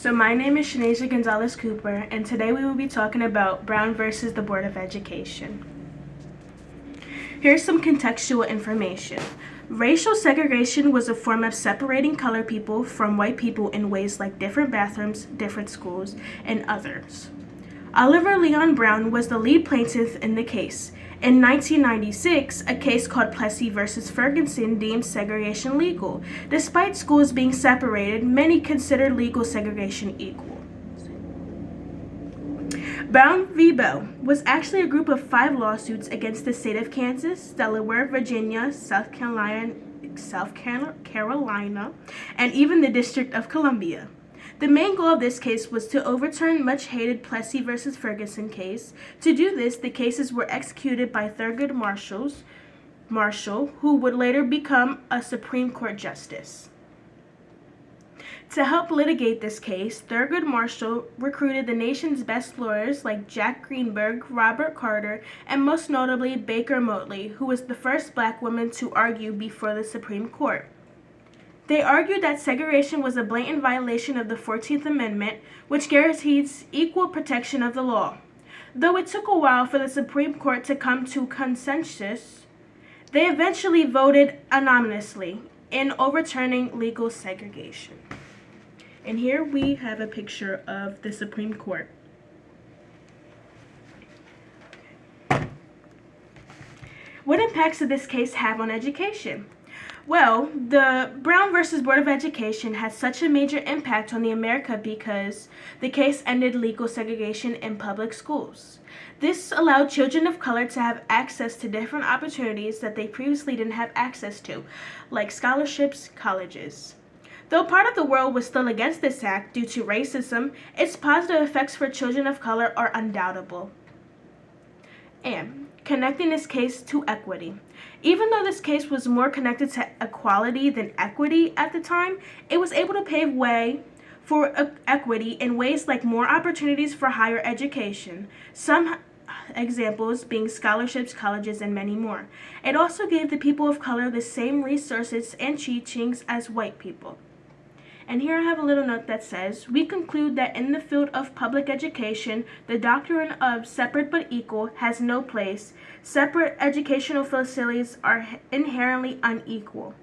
So my name is Shinaeja Gonzalez Cooper, and today we will be talking about Brown versus the Board of Education. Here's some contextual information. Racial segregation was a form of separating colored people from white people in ways like different bathrooms, different schools, and others. Oliver Leon Brown was the lead plaintiff in the case. In 1996, a case called Plessy v. Ferguson deemed segregation legal. Despite schools being separated, many considered legal segregation equal. Brown v. Bell was actually a group of 5 lawsuits against the state of Kansas, Delaware, Virginia, South Carolina, and even the District of Columbia. The main goal of this case was to overturn much-hated Plessy v. Ferguson case. To do this, the cases were executed by Thurgood Marshall, who would later become a Supreme Court justice. To help litigate this case, Thurgood Marshall recruited the nation's best lawyers like Jack Greenberg, Robert Carter, and most notably Baker Motley, who was the first black woman to argue before the Supreme Court. They argued that segregation was a blatant violation of the 14th Amendment, which guarantees equal protection of the law. Though it took a while for the Supreme Court to come to consensus, they eventually voted anonymously in overturning legal segregation. And here we have a picture of the Supreme Court. What impacts did this case have on education? Well, the Brown versus Board of Education had such a major impact on America because the case ended legal segregation in public schools. This allowed children of color to have access to different opportunities that they previously didn't have access to, like scholarships, colleges. Though part of the world was still against this act due to racism, its positive effects for children of color are undoubtable. And connecting this case to equity. Even though this case was more connected to equality than equity at the time, it was able to pave way for equity in ways like more opportunities for higher education, some examples being scholarships, colleges, and many more. It also gave the people of color the same resources and teachings as white people. And here I have a little note that says, we conclude that in the field of public education, the doctrine of separate but equal has no place. Separate educational facilities are inherently unequal.